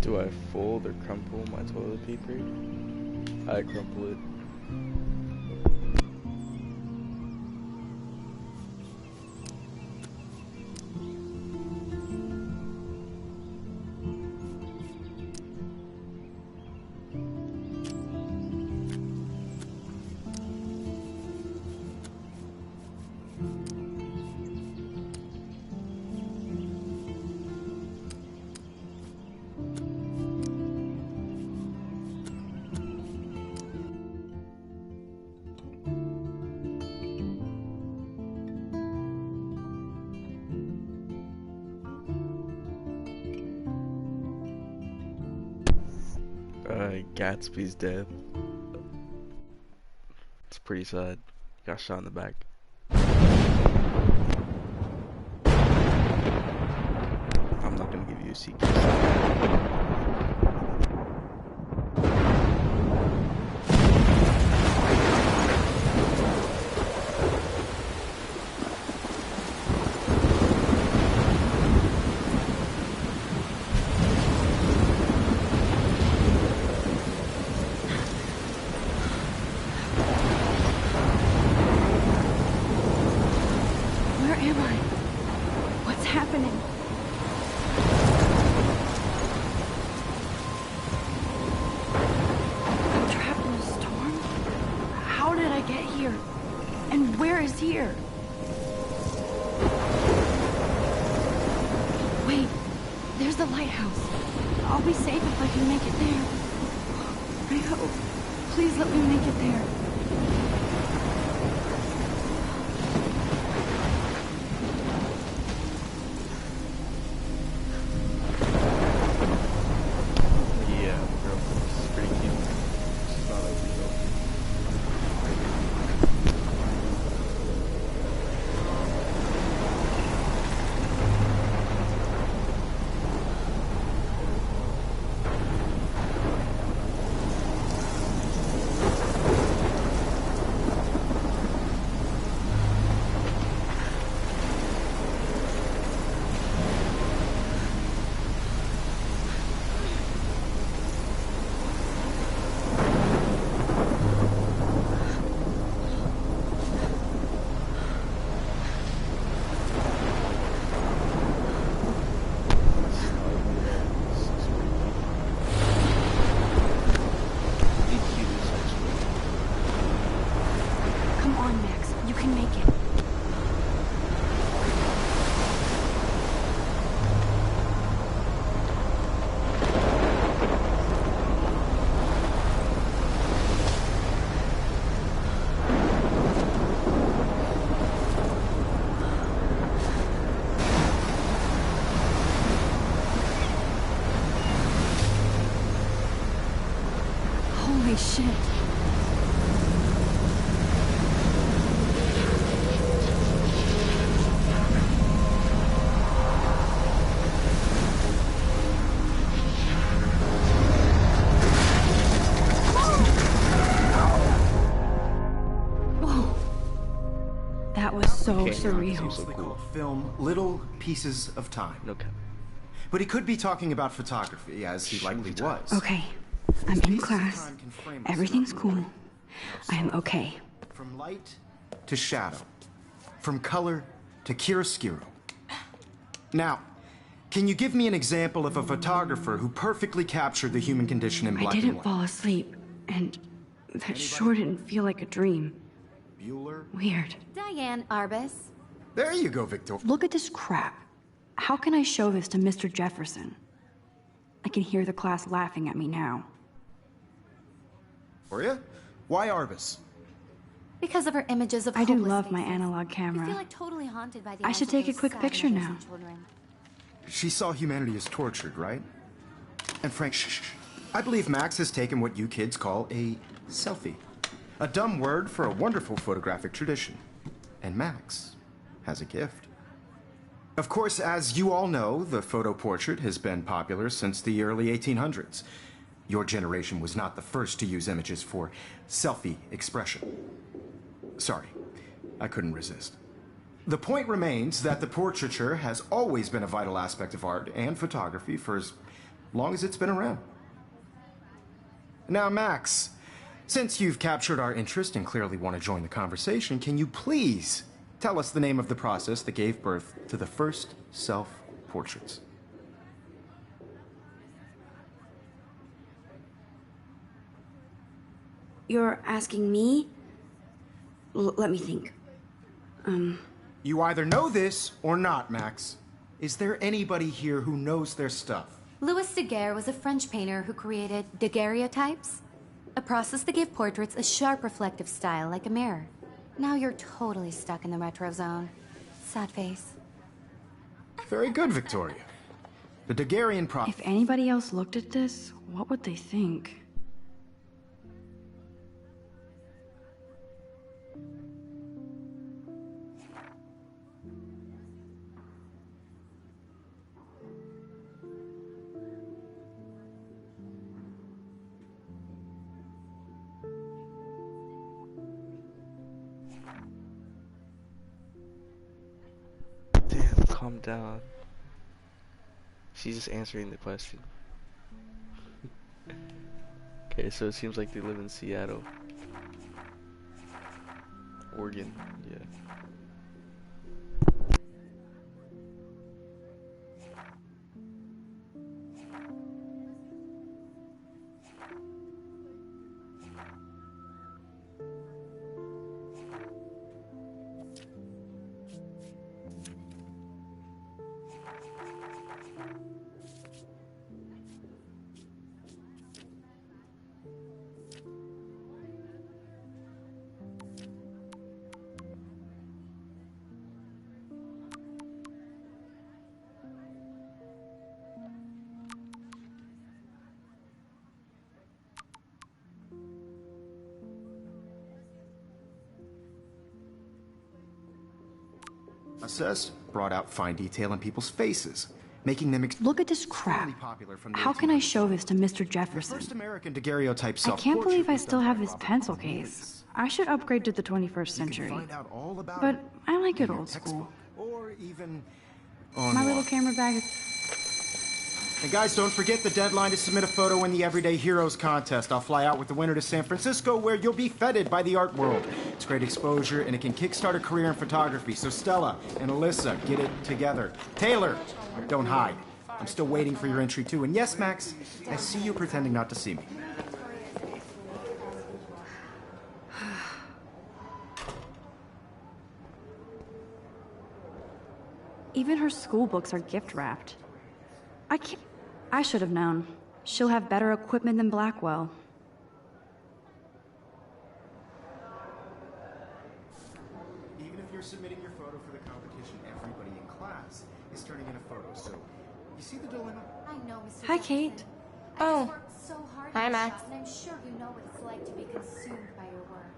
Do I fold or crumple my toilet paper? I crumple it. Gatsby's death. It's pretty sad. He got shot in the back. I'm not gonna give you a secret. Shit. Whoa. That was so surreal. So cool. Film Little Pieces of Time. Okay. But he could be talking about photography, as he likely was. Okay. I'm in class. Everything's cool. I am okay. From light to shadow. From color to chiaroscuro. Now, can you give me an example of a photographer who perfectly captured the human condition in black and white? I didn't fall asleep, and that sure didn't feel like a dream. Bueller? Weird. Diane Arbus. There you go, Victor. Look at this crap. How can I show this to Mr. Jefferson? I can hear the class laughing at me now. Victoria? Why Arbus? Because of her images of I do hopeless love my faces. analog I camera. feel like totally haunted by the I should eyes of take a those quick sad picture images now. of children. She saw humanity as tortured, right? And Frank, shh. I believe Max has taken what you kids call a selfie. A dumb word for a wonderful photographic tradition. And Max has a gift. Of course, as you all know, the photo portrait has been popular since the early 1800s. Your generation was not the first to use images for selfie expression. Sorry, I couldn't resist. The point remains that the portraiture has always been a vital aspect of art and photography for as long as it's been around. Now, Max, since you've captured our interest and clearly want to join the conversation, can you please tell us the name of the process that gave birth to the first self-portraits? You're asking me? Let me think. You either know this or not, Max. Is there anybody here who knows their stuff? Louis Daguerre was a French painter who created daguerreotypes, a process that gave portraits a sharp reflective style like a mirror. Now you're totally stuck in the retro zone. Sad face. Very good, Victoria. The Daguerrean process. If anybody else looked at this, what would they think? Damn, calm down. She's just answering the question. Okay, so it seems like they live in Seattle. Oregon, yeah. Process brought out fine detail in people's faces, making them Look at this crap. extremely popular from the How can I 1800s. show this to Mr. The Jefferson? first American daguerreotype I self-portrait can't believe I was still done have by this Robert pencil Cornelius. case. I should upgrade to the 21st You can century. find out all about But it I like in it your old school. textbook, or even My online. little camera bag is... And guys, don't forget the deadline to submit a photo in the Everyday Heroes contest. I'll fly out with the winner to San Francisco, where you'll be feted by the art world. It's great exposure, and it can kickstart a career in photography. So Stella and Alyssa, get it together. Taylor, don't hide. I'm still waiting for your entry, too. And yes, Max, I see you pretending not to see me. Even her school books are gift wrapped. I should have known. She'll have better equipment than Blackwell. Even if you're submitting your photo for the competition, everybody in class is turning in a photo. So, you see the dilemma? I know, Mr. Hi, Jefferson. Kate. I Oh. just worked so hard Hi, on this Max. job, and I'm sure you know what it's like to be consumed by your work.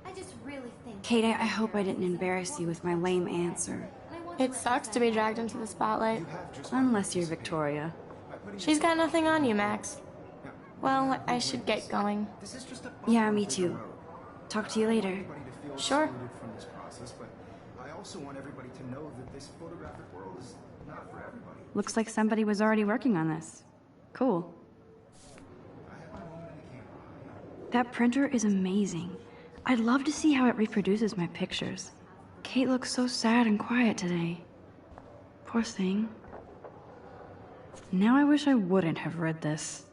I just really think... Kate, I hope I didn't embarrass you with my lame answer. It sucks to be dragged into the spotlight. You have just Unless you're Victoria. She's got nothing on you, Max. Well, I should get going. This is just a Yeah, me too. Talk to you later. everybody to feel Sure. excluded from this process, but I also want everybody to know that this photographic world is not for everybody. Looks like somebody was already working on this. Cool. I have my moment in the camera. That printer is amazing. I'd love to see how it reproduces my pictures. Kate looks so sad and quiet today. Poor thing. Now I wish I wouldn't have read this.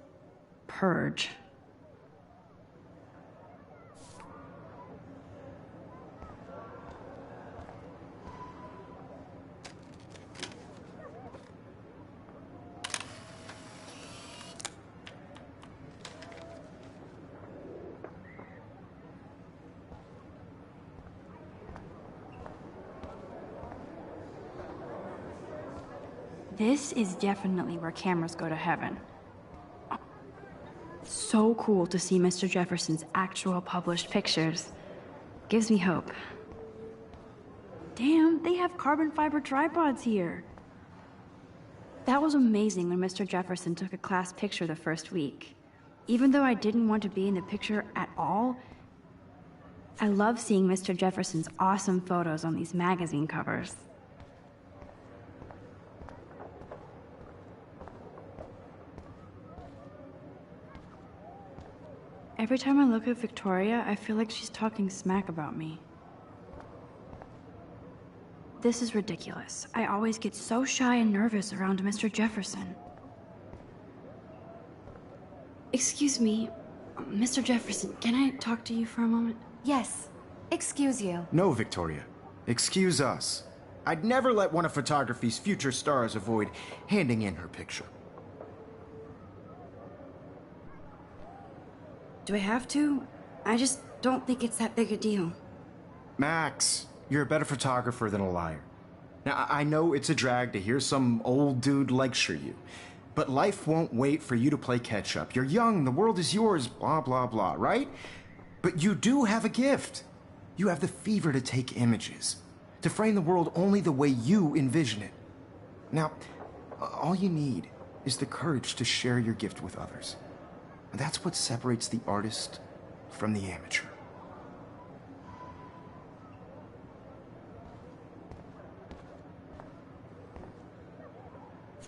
Purge. This is definitely where cameras go to heaven. So cool to see Mr. Jefferson's actual published pictures. Gives me hope. Damn, they have carbon fiber tripods here. That was amazing when Mr. Jefferson took a class picture the first week. Even though I didn't want to be in the picture at all, I love seeing Mr. Jefferson's awesome photos on these magazine covers. Every time I look at Victoria, I feel like she's talking smack about me. This is ridiculous. I always get so shy and nervous around Mr. Jefferson. Excuse me, Mr. Jefferson, can I talk to you for a moment? Yes. Excuse you. No, Victoria. Excuse us. I'd never let one of photography's future stars avoid handing in her picture. Do I have to? I just don't think it's that big a deal. Max, you're a better photographer than a liar. Now, I know it's a drag to hear some old dude lecture you, but life won't wait for you to play catch-up. You're young, the world is yours, blah, blah, blah, right? But you do have a gift. You have the fever to take images, to frame the world only the way you envision it. Now, all you need is the courage to share your gift with others. And that's what separates the artist from the amateur.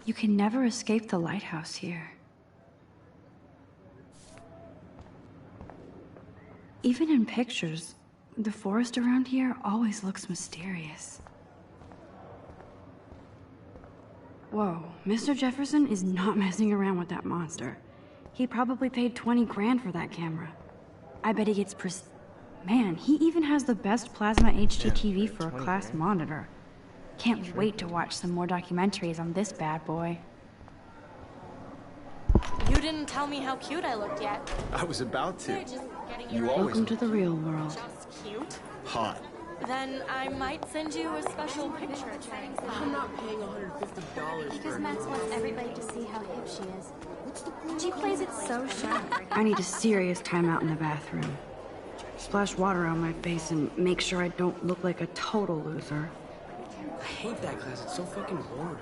You can never escape the lighthouse here. Even in pictures, the forest around here always looks mysterious. Whoa, Mr. Jefferson is not messing around with that monster. He probably paid 20 grand for that camera. I bet he gets Man, he even has the best plasma HD TV for a class monitor. Can't wait to watch some more documentaries on this bad boy. You didn't tell me how cute I looked yet. I was about to. They're just getting You you always Welcome to the real world. just cute. hot. Then I might send you a special picture. I'm not paying $150 Because Max wants everybody to see how hip she is. She plays it so shy. I need a serious timeout in the bathroom. Splash water on my face and make sure I don't look like a total loser. I hate that class. It's so fucking boring.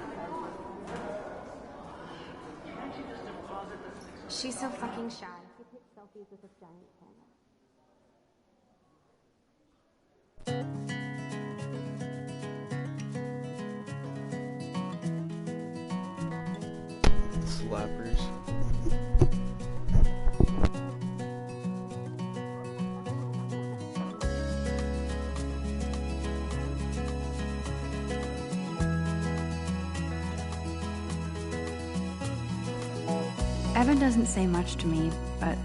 She's so fucking shy. She takes selfies with this giant camera. Slappers. Evan doesn't say much to me, but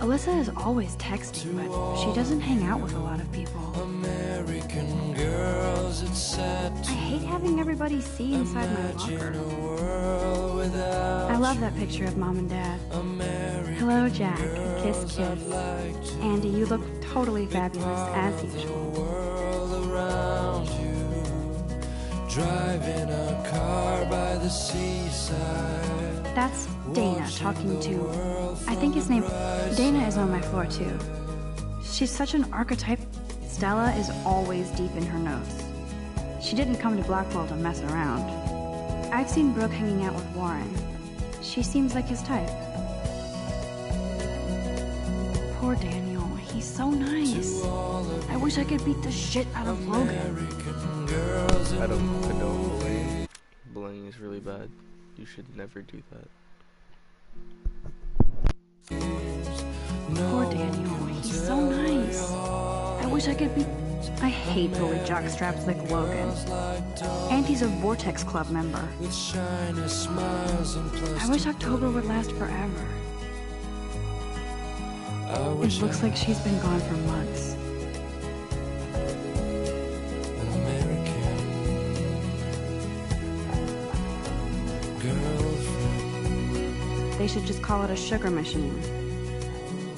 Alyssa is always texting, but she doesn't hang out with a lot of people. American girls, it's sad I hate having everybody see inside my in a locker. world without I love that picture of Mom and Dad. Hello, Jack. Kiss, kiss. Andy, you look totally fabulous, as usual. world around you. Driving a car by the seaside. That's Dana talking to... I think his name... Dana is on my floor, too. She's such an archetype. Stella is always deep in her notes. She didn't come to Blackwell to mess around. I've seen Brooke hanging out with Warren. She seems like his type. Poor Daniel. He's so nice. I wish I could beat the shit out of Logan. American girls I don't condone bullying. Bullying is really bad. You should never do that. Poor Daniel. He's so nice. I wish I could beat... I hate bully jockstraps like Logan. And he's a Vortex Club member. with shiny smiles and I plastic. wish October would last forever. I It wish looks like she's been gone for months. an American girlfriend. They should just call it a sugar machine.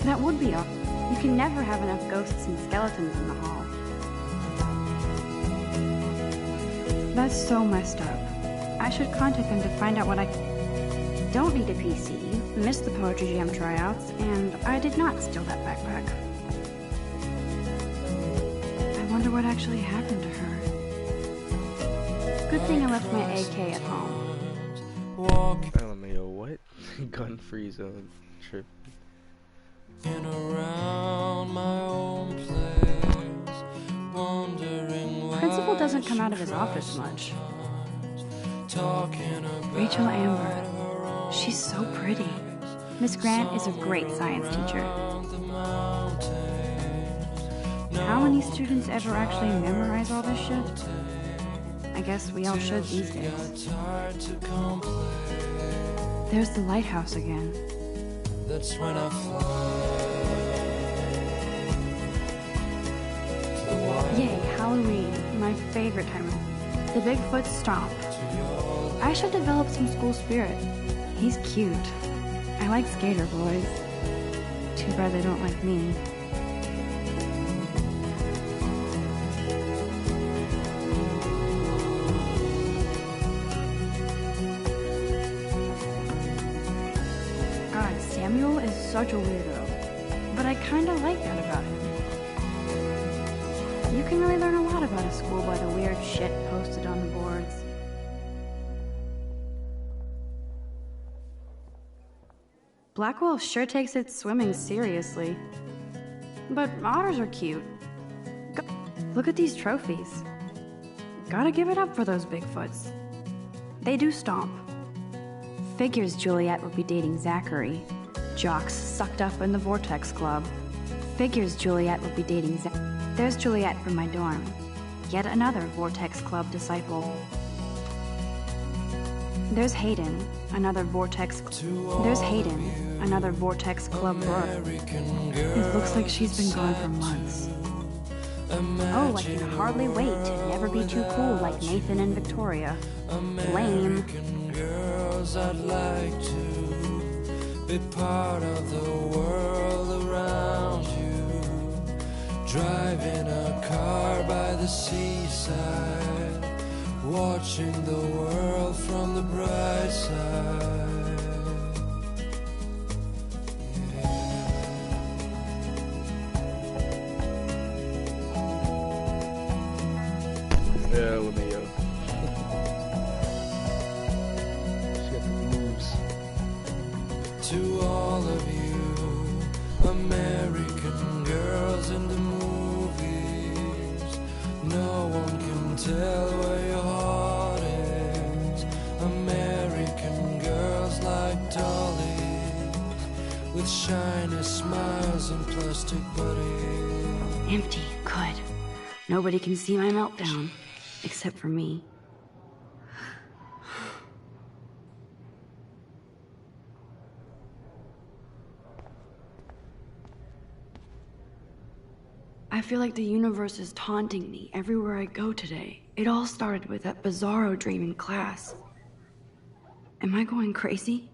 That would be all. You can never have enough ghosts and skeletons in the hall. That's so messed up. I should contact them to find out what I... Don't need a PC, missed the Poetry Jam tryouts, and I did not steal that backpack. I wonder what actually happened to her. Good thing I left my AK at home. LMAO, what? Gun-free zone. Trip. In around my own place, wondering why Principal doesn't come out of his office much. talking about Rachel Amber. She's so pretty. Miss Grant is a great science teacher. How many students ever actually memorize all this shit? I guess we all should these days. There's the lighthouse again. That's when I fly. Yay, Halloween, my favorite time of the Bigfoot Stomp. I should develop some school spirit. He's cute. I like skater boys. Too bad they don't like me. God, Samuel is such a weirdo. But I kinda like that about him. You can really learn a lot about a school by the weird shit posted on the boards. Blackwell sure takes its swimming seriously. But otters are cute. Look at these trophies. Gotta give it up for those Bigfoots. They do stomp. Figures Juliet would be dating Zachary. Jocks sucked up in the Vortex Club. Figures Juliet would be dating Zachary. There's Juliet from my dorm. Yet another Vortex Club disciple. There's Hayden, another Vortex. There's Hayden, another Vortex Club bro. It looks like she's been gone for months. Oh, I can hardly wait to never be too cool like Nathan and Victoria. Lame. Girls, I'd like to be part of the world around you. Driving a car by the seaside, watching the world from the bright side. Yeah, Lameo. She got the moves. To all of you, American girls in the movies, no one can tell where your heart is. American girls like dollies, with shiny smiles and plastic bodies. Empty. Good. Nobody can see my meltdown. Except for me. I feel like the universe is taunting me everywhere I go today. It all started with that bizarro dream in class. Am I going crazy?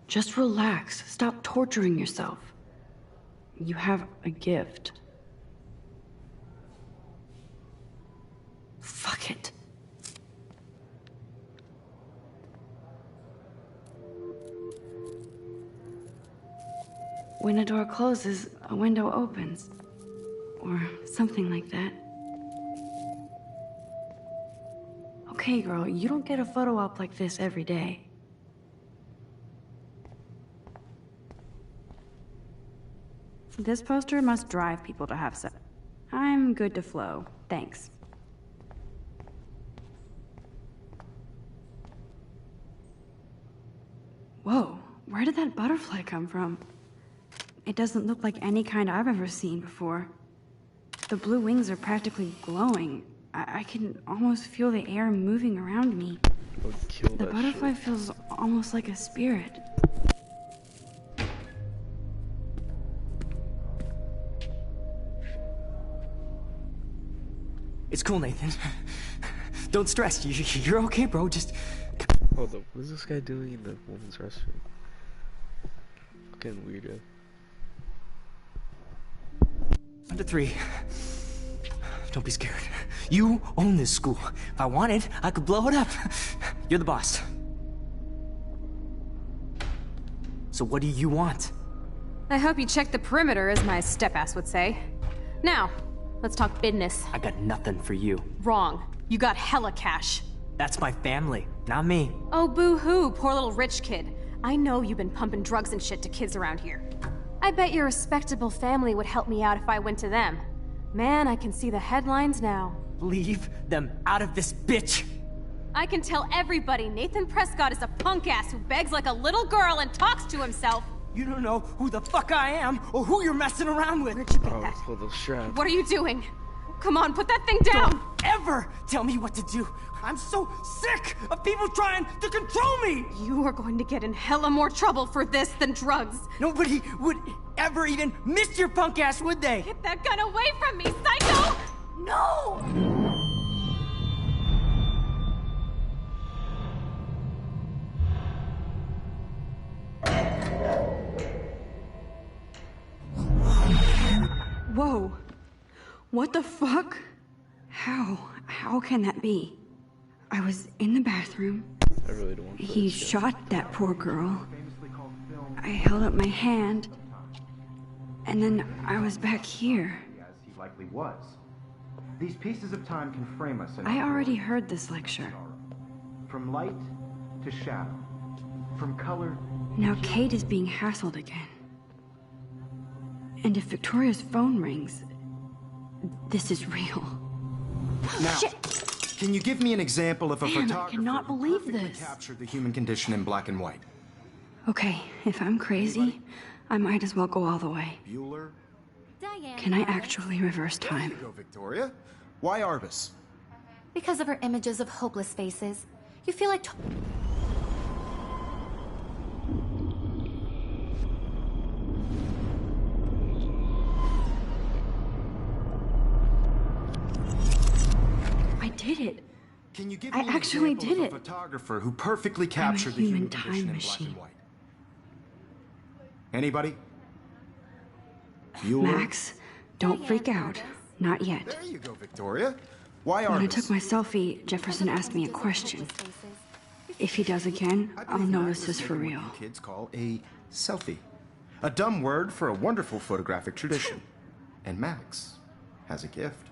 Just relax. Stop torturing yourself. You have a gift. Fuck it. When a door closes, a window opens. Or something like that. Okay, girl, you don't get a photo op like this every day. This poster must drive people to have sex. I'm good to flow. Thanks. Whoa, where did that butterfly come from? It doesn't look like any kind I've ever seen before. The blue wings are practically glowing. I can almost feel the air moving around me. I would kill The that butterfly shit. feels almost like a spirit. It's cool, Nathan. Don't stress. You're okay, bro. Just... Hold up, what is this guy doing in the women's restroom? Fucking weirdo. 1 to 3. Don't be scared. You own this school. If I wanted, I could blow it up. You're the boss. So what do you want? I hope you checked the perimeter, as my step-ass would say. Now, let's talk business. I got nothing for you. Wrong. You got hella cash. That's my family, not me. Oh, boo-hoo, poor little rich kid. I know you've been pumping drugs and shit to kids around here. I bet your respectable family would help me out if I went to them. Man, I can see the headlines now. Leave them out of this, bitch! I can tell everybody Nathan Prescott is a punk ass who begs like a little girl and talks to himself. You don't know who the fuck I am or who you're messing around with. Where'd you get Oh, that? pull those straps. What are you doing? Come on, put that thing down! Don't ever tell me what to do. I'm so sick of people trying to control me. You are going to get in hella more trouble for this than drugs. Nobody would ever even miss your punk ass, would they? Get that gun away from me, psycho! No! Whoa. What the fuck? How can that be? I was in the bathroom. I really don't want to. He shot that poor girl. I held up my hand. And then I was back here. As he likely was. These pieces of time can frame us in I our already world. heard this lecture. From light to shadow. From color. Now Kate is being hassled again. And if Victoria's phone rings, this is real. Now, Shit. can you give me an example of a Man, I photographer cannot who believe perfectly this. captured the human condition in black and white? Okay, if I'm crazy, I might as well go all the way. Bueller? Diane. Can I Arbus. actually reverse There time? you go, Victoria. Why Arbus? Because of her images of hopeless faces. You feel like... I did it. Can you give I me an actually example did of a it. photographer who perfectly captured the human human time condition in black machine. and white? Anybody? Bueller? Max, don't freak out. Not yet. There you go, Victoria. Why When I Arbus? took my selfie, Jefferson asked me a question. If he does again, I I'll believe know Max this has is for taken real. what you kids call a selfie. A dumb word for a wonderful photographic tradition. And Max has a gift.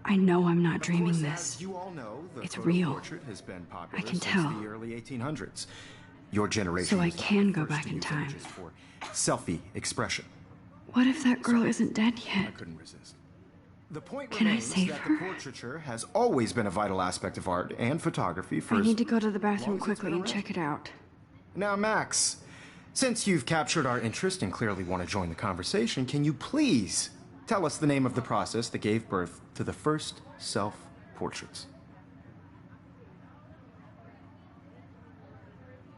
I know I'm not Of dreaming course, this. as you all know, the It's photo real. portrait has been popular I can since tell. the early 1800s. Your generation So I was the can go first back to in use time. images for selfie expression. What if that girl isn't dead I yet? couldn't resist. The point Can I remains save that her? the portraiture has always been a vital aspect of art and photography for I as need to go to the bathroom long as it's quickly been and around. check it out. Now, Max, since you've captured our interest and clearly want to join the conversation, can you please tell us the name of the process that gave birth to the first self-portraits?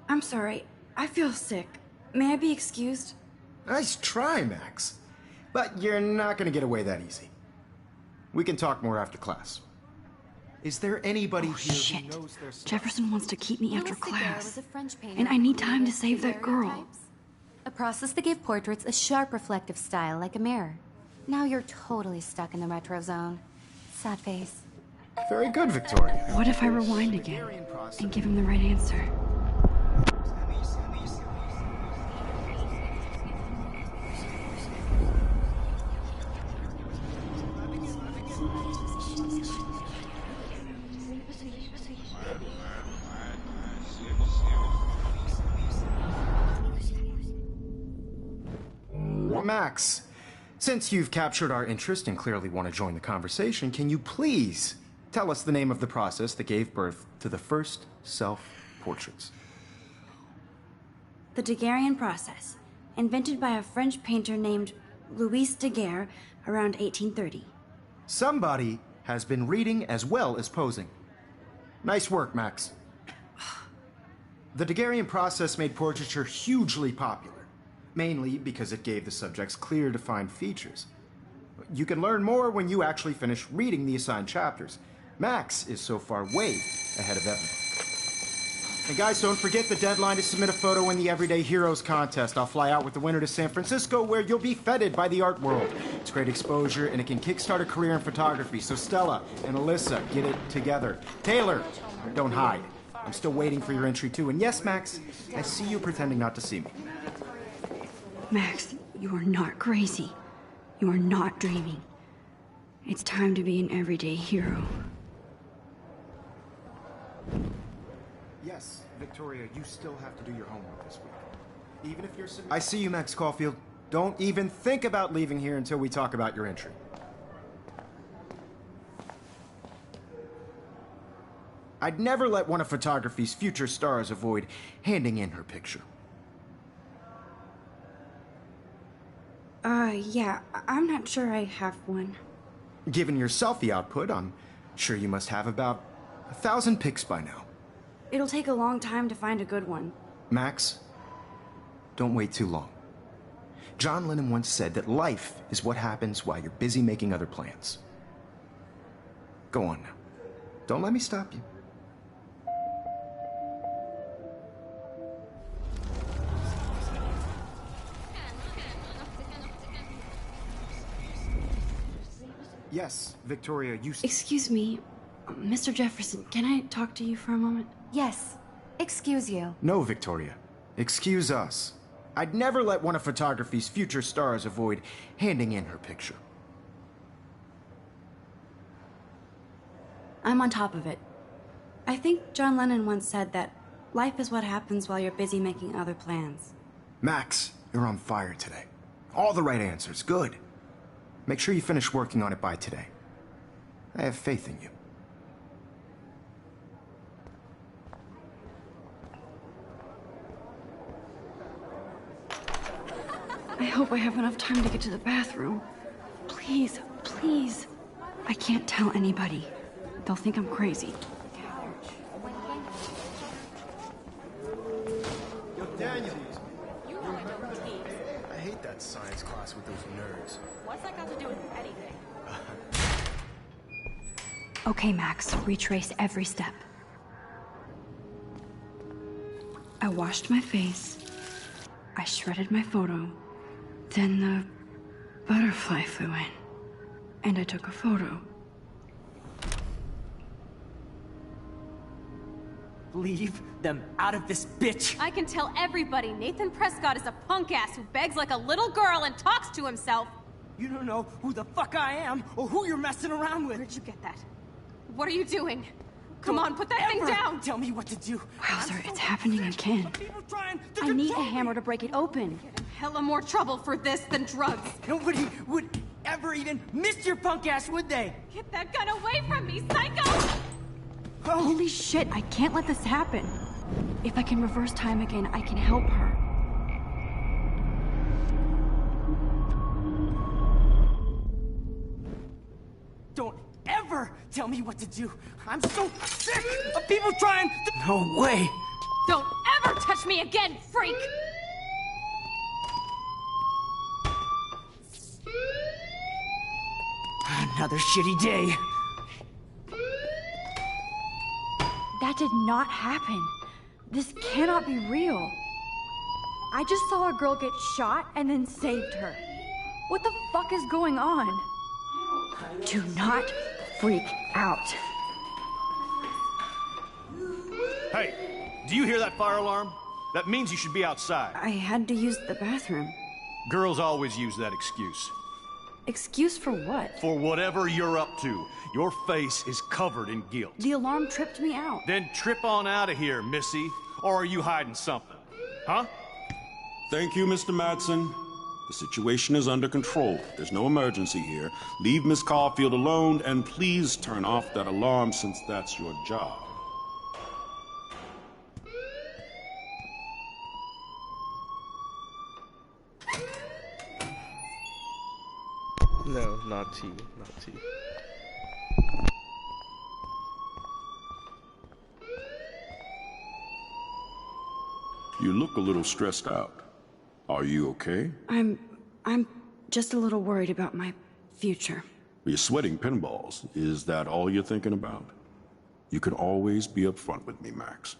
I'm sorry. I feel sick. May I be excused? Nice try, Max. But you're not going to get away that easy. We can talk more after class. Is there anybody here who Shit. knows their stuff? Jefferson wants to keep me after Louis Daguerre class. was a French painter And I who need time to created save that girl. daguerreotypes, a process that gave portraits a sharp reflective style like a mirror. Now you're totally stuck in the retro zone. Sad face. Very good, Victoria. What if I rewind again and give him the right answer? Max, since you've captured our interest and clearly want to join the conversation, can you please tell us the name of the process that gave birth to the first self-portraits? The Daguerrean process, invented by a French painter named Louis Daguerre around 1830. Somebody has been reading as well as posing. Nice work, Max. The Daguerrean process made portraiture hugely popular, mainly because it gave the subjects clear, defined features. You can learn more when you actually finish reading the assigned chapters. Max is so far way ahead of everyone. And guys, don't forget the deadline to submit a photo in the Everyday Heroes contest. I'll fly out with the winner to San Francisco, where you'll be feted by the art world. It's great exposure, and it can kickstart a career in photography. So Stella and Alyssa, get it together. Taylor, don't hide. I'm still waiting for your entry too. And yes, Max, I see you pretending not to see me. Max, you are not crazy. You are not dreaming. It's time to be an everyday hero. Yes, Victoria, you still have to do your homework this week. Even if you're... I see you, Max Caulfield. Don't even think about leaving here until we talk about your entry. I'd never let one of photography's future stars avoid handing in her picture. Yeah, I'm not sure I have one. Given your selfie output, I'm sure you must have about 1,000 pics by now. It'll take a long time to find a good one. Max, don't wait too long. John Lennon once said that life is what happens while you're busy making other plans. Go on now. Don't let me stop you. Yes, Victoria, you... Excuse me, Mr. Jefferson, can I talk to you for a moment? Yes. Excuse you. No, Victoria. Excuse us. I'd never let one of photography's future stars avoid handing in her picture. I'm on top of it. I think John Lennon once said that life is what happens while you're busy making other plans. Max, you're on fire today. All the right answers. Good. Make sure you finish working on it by today. I have faith in you. I hope I have enough time to get to the bathroom. Please, please. I can't tell anybody. They'll think I'm crazy. Yo, Daniel. I hate that science class with those nerds. What's that got to do with anything? Okay, Max, retrace every step. I washed my face. I shredded my photo. Then the butterfly flew in. And I took a photo. Leave them out of this bitch! I can tell everybody Nathan Prescott is a punk ass who begs like a little girl and talks to himself. You don't know who the fuck I am or who you're messing around with. Where'd you get that? What are you doing? Come on, put that thing down! Tell me what to do. Wowzer, it's happening again. I need a hammer to break it open. Get in hella more trouble for this than drugs. Nobody would ever even miss your punk ass, would they? Get that gun away from me, psycho! Oh. Holy shit, I can't let this happen. If I can reverse time again, I can help her. Don't ever tell me what to do. I'm so sick of people trying to... No way. Don't ever touch me again, freak! Another shitty day. That did not happen. This cannot be real. I just saw a girl get shot and then saved her. What the fuck is going on? Do not freak out. Hey, do you hear that fire alarm? That means you should be outside. I had to use the bathroom. Girls always use that excuse. Excuse for what? For whatever you're up to. Your face is covered in guilt. The alarm tripped me out. Then trip on out of here, Missy. Or are you hiding something? Huh? Thank you, Mr. Madsen. The situation is under control. There's no emergency here. Leave Miss Caulfield alone, and please turn off that alarm since that's your job. No, not T, not T. You look a little stressed out. Are you okay? I'm just a little worried about my future. You're sweating pinballs. Is that all you're thinking about? You can always be upfront with me, Max.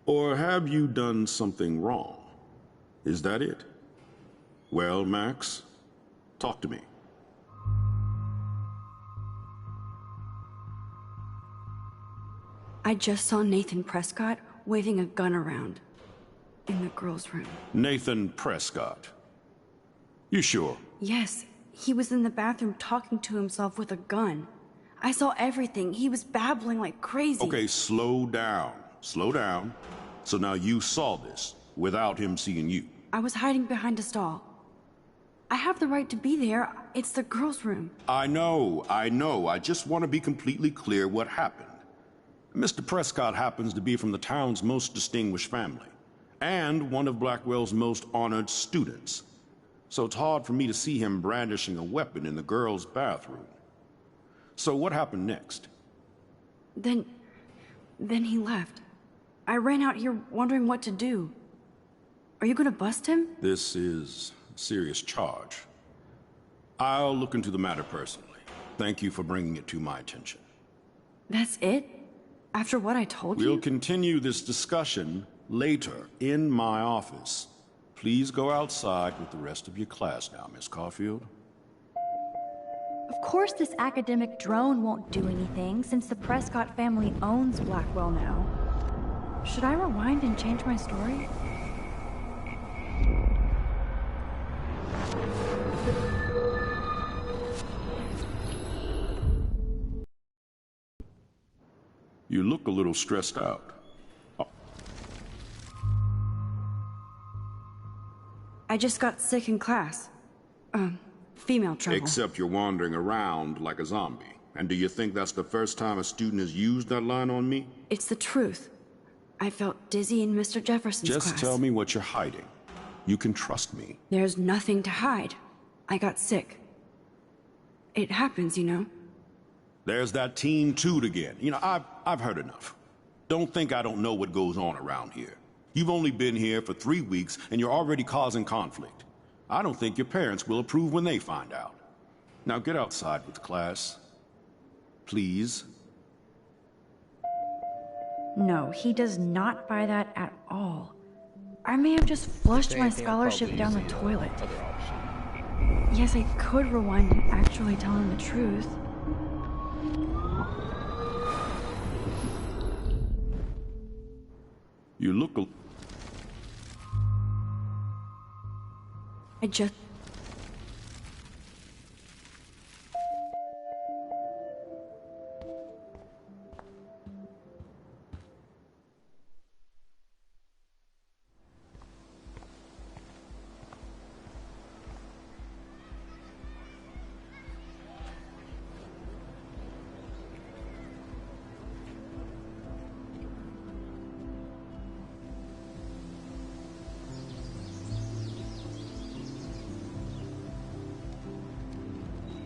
Or have you done something wrong? Is that it? Well, Max, talk to me. I just saw Nathan Prescott waving a gun around in the girls' room. Nathan Prescott. You sure? Yes, he was in the bathroom talking to himself with a gun. I saw everything. He was babbling like crazy. Okay, slow down. Slow down. So now you saw this without him seeing you. I was hiding behind a stall. I have the right to be there. It's the girls' room. I know. I just want to be completely clear what happened. Mr. Prescott happens to be from the town's most distinguished family, and one of Blackwell's most honored students. So it's hard for me to see him brandishing a weapon in the girls' bathroom. So what happened next? Then he left. I ran out here wondering what to do. Are you gonna bust him? This is a serious charge. I'll look into the matter personally. Thank you for bringing it to my attention. That's it? After what I told you? We'll continue this discussion later in my office. Please go outside with the rest of your class now, Miss Caulfield. Of course this academic drone won't do anything, since the Prescott family owns Blackwell now. Should I rewind and change my story? You look a little stressed out. I just got sick in class. Female trouble. Except you're wandering around like a zombie. And do you think that's the first time a student has used that line on me? It's the truth. I felt dizzy in Mr. Jefferson's class. Just tell me what you're hiding. You can trust me. There's nothing to hide. I got sick. It happens, you know. There's that Team Toot again. You know, I've heard enough. Don't think I don't know what goes on around here. You've only been here for 3 weeks, and you're already causing conflict. I don't think your parents will approve when they find out. Now get outside with class. Please. No, he does not buy that at all. I may have just flushed my scholarship down the toilet. Yes, I could rewind and actually tell him the truth. You look a... I just...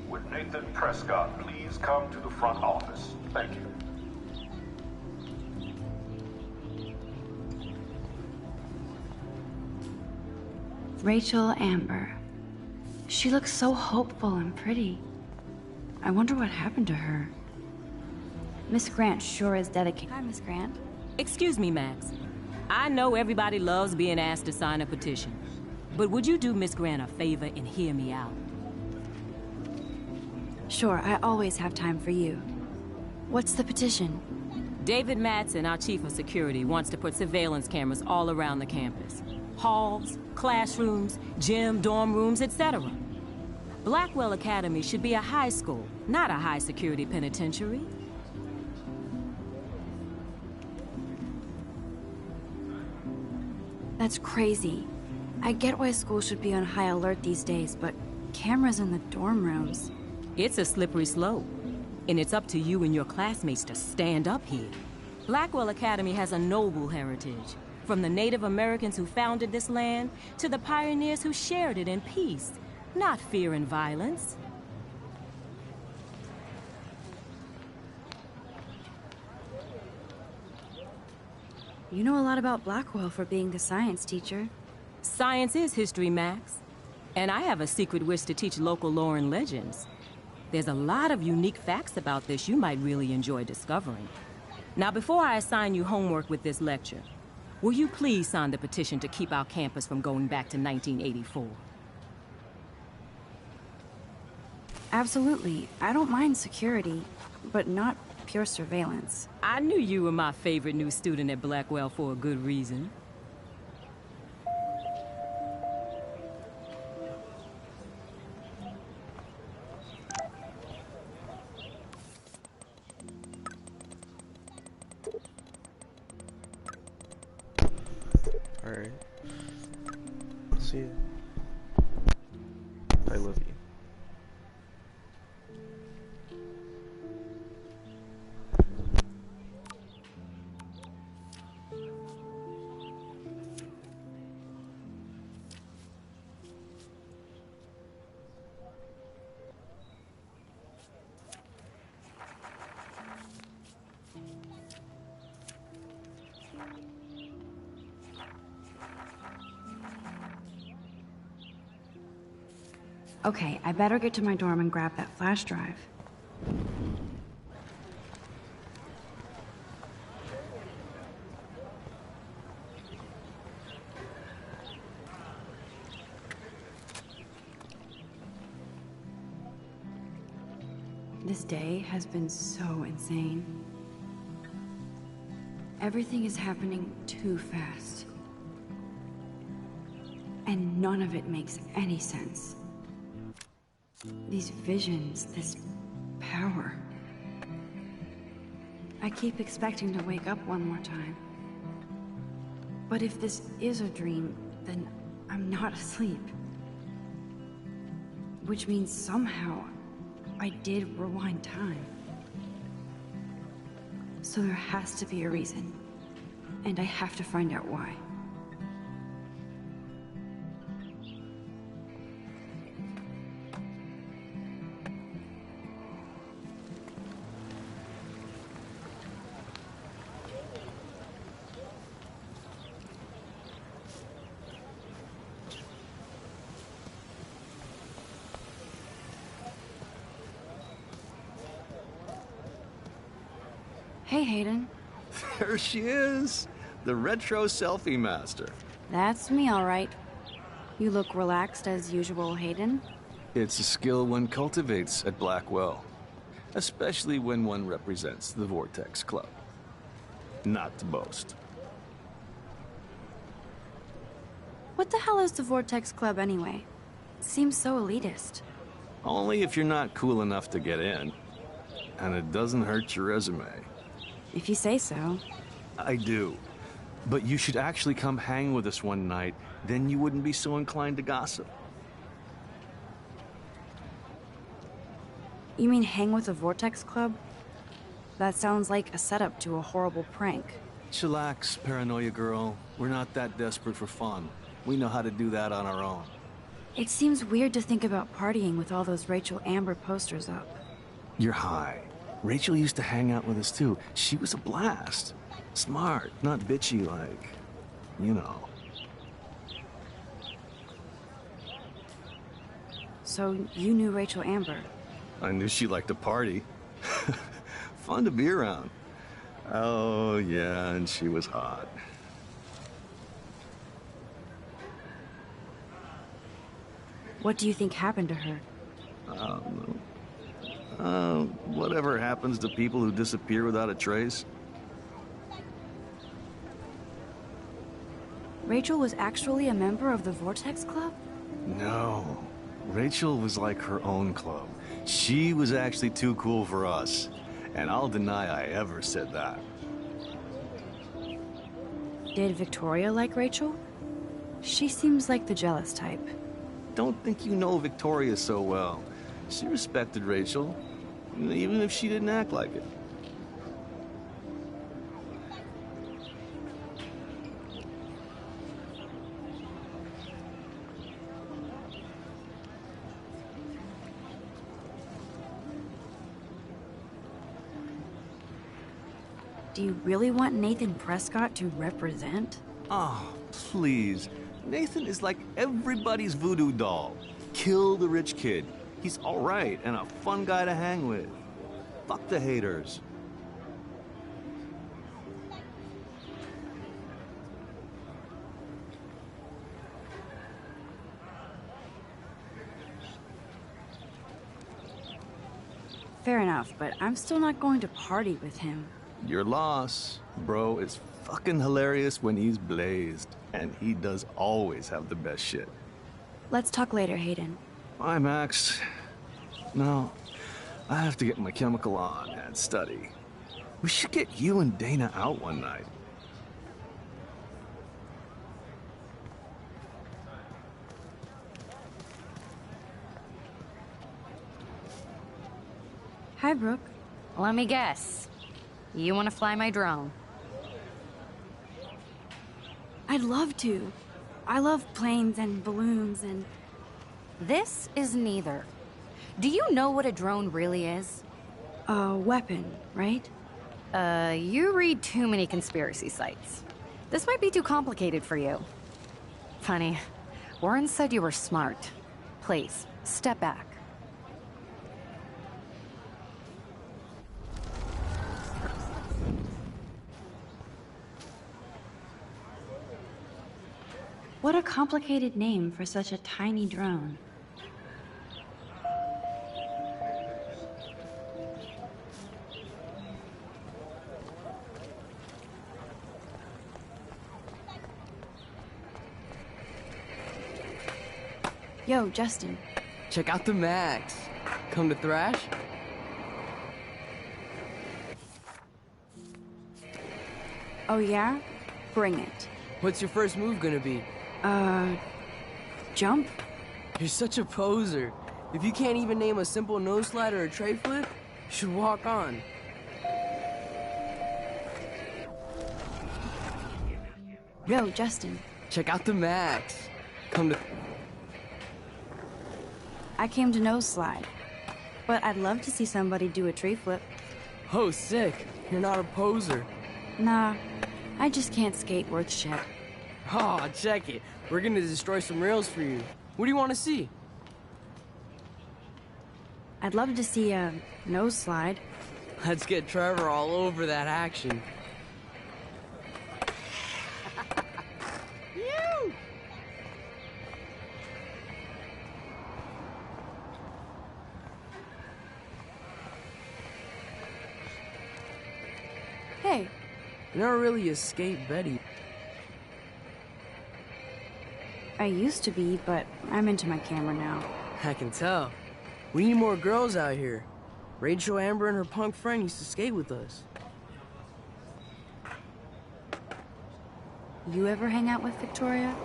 Would Nathan Prescott please come to the front office? Thank you. Rachel Amber. She looks so hopeful and pretty. I wonder what happened to her. Miss Grant sure is dedicated. Hi, Miss Grant. Excuse me, Max. I know everybody loves being asked to sign a petition. But would you do Miss Grant a favor and hear me out? Sure, I always have time for you. What's the petition? David Madsen, our chief of security, wants to put surveillance cameras all around the campus. Halls, classrooms, gym, dorm rooms, etc. Blackwell Academy should be a high school, not a high-security penitentiary. That's crazy. I get why schools should be on high alert these days, but cameras in the dorm rooms... It's a slippery slope, and it's up to you and your classmates to stand up here. Blackwell Academy has a noble heritage, from the Native Americans who founded this land to the pioneers who shared it in peace, not fear and violence. You know a lot about Blackwell for being the science teacher. Science is history, Max. And I have a secret wish to teach local lore and legends. There's a lot of unique facts about this you might really enjoy discovering. Now, before I assign you homework with this lecture, will you please sign the petition to keep our campus from going back to 1984? Absolutely. I don't mind security, but not pure surveillance. I knew you were my favorite new student at Blackwell for a good reason. Alright. See ya. Okay, I better get to my dorm and grab that flash drive. This day has been so insane. Everything is happening too fast. And none of it makes any sense. These visions, this power. I keep expecting to wake up one more time. But if this is a dream, then I'm not asleep. Which means somehow I did rewind time. So there has to be a reason. And I have to find out why. Hey, Hayden. There she is, the retro selfie master. That's me, all right. You look relaxed as usual, Hayden. It's a skill one cultivates at Blackwell, especially when one represents the Vortex Club. Not to boast. What the hell is the Vortex Club anyway? It seems so elitist. Only if you're not cool enough to get in. And it doesn't hurt your resume. If you say so. I do. But you should actually come hang with us one night, then you wouldn't be so inclined to gossip. You mean hang with the Vortex Club? That sounds like a setup to a horrible prank. Chillax, paranoia girl. We're not that desperate for fun. We know how to do that on our own. It seems weird to think about partying with all those Rachel Amber posters up. You're high. Rachel used to hang out with us too. She was a blast. Smart, not bitchy like, you know. So you knew Rachel Amber? I knew she liked to party. Fun to be around. Oh, yeah, and she was hot. What do you think happened to her? I don't know. Whatever happens to people who disappear without a trace. Rachel was actually a member of the Vortex Club? No. Rachel was like her own club. She was actually too cool for us. And I'll deny I ever said that. Did Victoria like Rachel? She seems like the jealous type. Don't think you know Victoria so well. She respected Rachel, even if she didn't act like it. Do you really want Nathan Prescott to represent? Oh, please. Nathan is like everybody's voodoo doll. Kill the rich kid. He's all right and a fun guy to hang with. Fuck the haters. Fair enough, but I'm still not going to party with him. Your loss. Bro is fucking hilarious when he's blazed. And he does always have the best shit. Let's talk later, Hayden. Bye, Max. No, I have to get my chemical on and study. We should get you and Dana out one night. Hi, Brooke. Let me guess. You want to fly my drone? I'd love to. I love planes and balloons and... This is neither. Do you know what a drone really is? A weapon, right? You read too many conspiracy sites. This might be too complicated for you. Funny. Warren said you were smart. Please, Step back. What a complicated name for such a tiny drone. Yo, Justin. Check out the Max. Come to thrash? Oh yeah? Bring it. What's your first move gonna be? Jump? You're such a poser. If you can't even name a simple nose slide or a tray flip, you should walk on. Yo, Justin. Check out the Max. Come to... I came to nose slide. But I'd love to see somebody do a tree flip. Oh, sick. You're not a poser. Nah, I just can't skate worth shit. Oh, check it. We're gonna destroy some rails for you. What do you want to see? I'd love to see a nose slide. Let's get Trevor all over that action. Hey. You never really escaped Betty. I used to be, but I'm into my camera now. I can tell. We need more girls out here. Rachel Amber and her punk friend used to skate with us. You ever hang out with Victoria?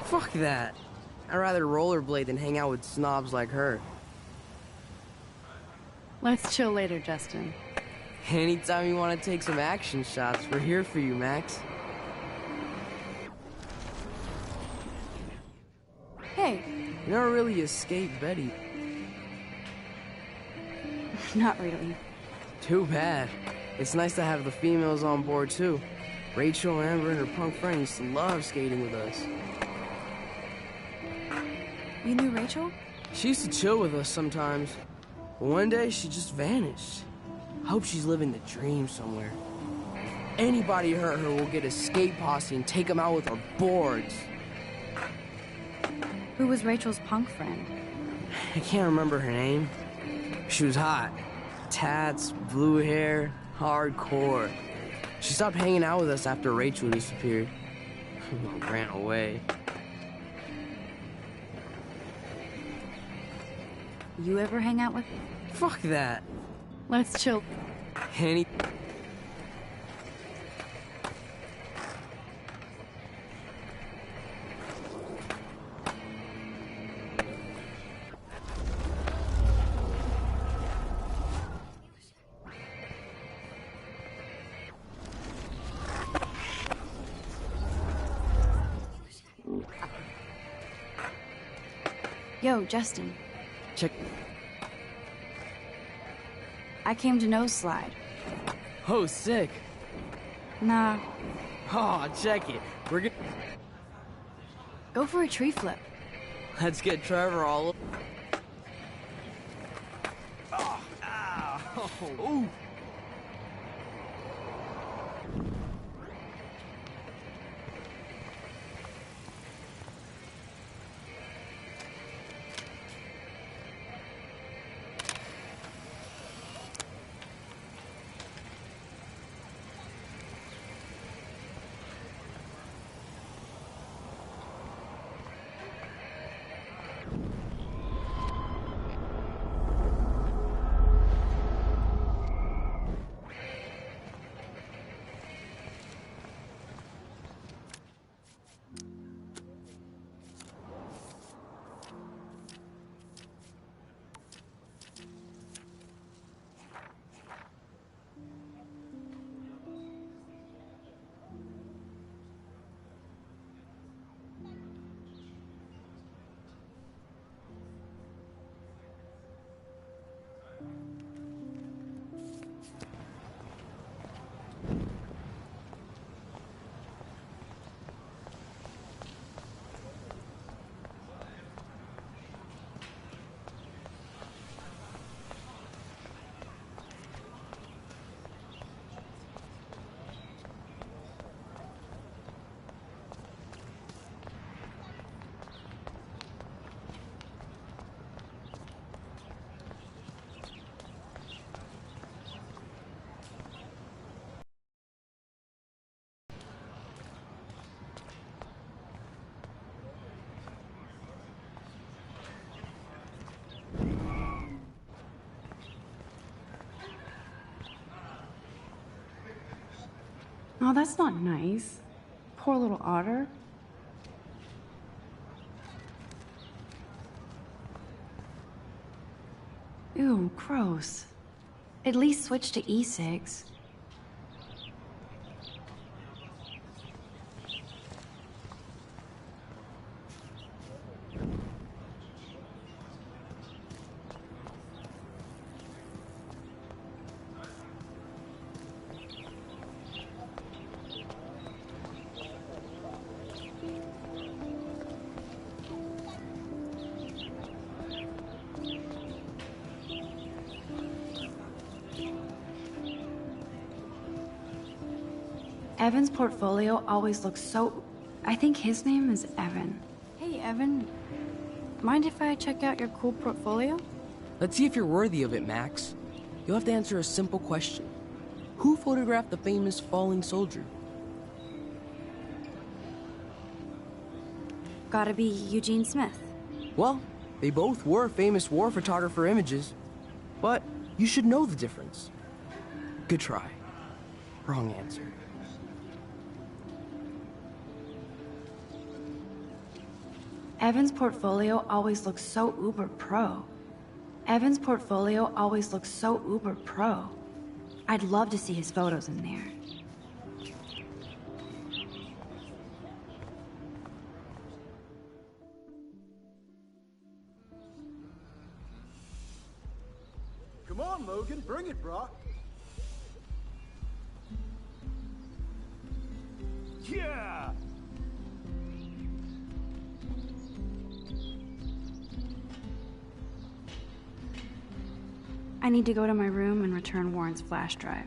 Fuck that. I'd rather rollerblade than hang out with snobs like her. Let's chill later, Justin. Anytime you want to take some action shots, we're here for you, Max. Hey. You never really escaped Betty. Not really. Too bad. It's nice to have the females on board, too. Rachel, Amber, and her punk friend used to love skating with us. You knew Rachel? She used to chill with us sometimes. But one day, she just vanished. I hope she's living the dream somewhere. Anybody hurt her will get a skate posse and take them out with our boards. Who was Rachel's punk friend? I can't remember her name. She was hot. Tats, blue hair, hardcore. She stopped hanging out with us after Rachel disappeared. Ran away. You ever hang out with... Fuck that. Let's chill. Any... Yo, Justin. Check... I came to nose slide. Oh, sick. Nah. Oh, check it. We're gonna... Go for a tree flip. Let's get Trevor all up. Oh, ow. Ooh. Oh, that's not nice. Poor little otter. Ew, gross. At least switch to e-cigs. Evan's portfolio always looks so... I think his name is Evan. Hey, Evan. Mind if I check out your cool portfolio? Let's see if you're worthy of it, Max. You'll have to answer a simple question. Who photographed the famous falling soldier? Gotta be Eugene Smith. Well, they both were famous war photographer images. But you should know the difference. Good try. Wrong answer. Evan's portfolio always looks so uber pro. Evan's portfolio always looks so uber pro. I'd love to see his photos in there. Come on, Logan, bring it, Brock. Yeah! I need to go to my room and return Warren's flash drive.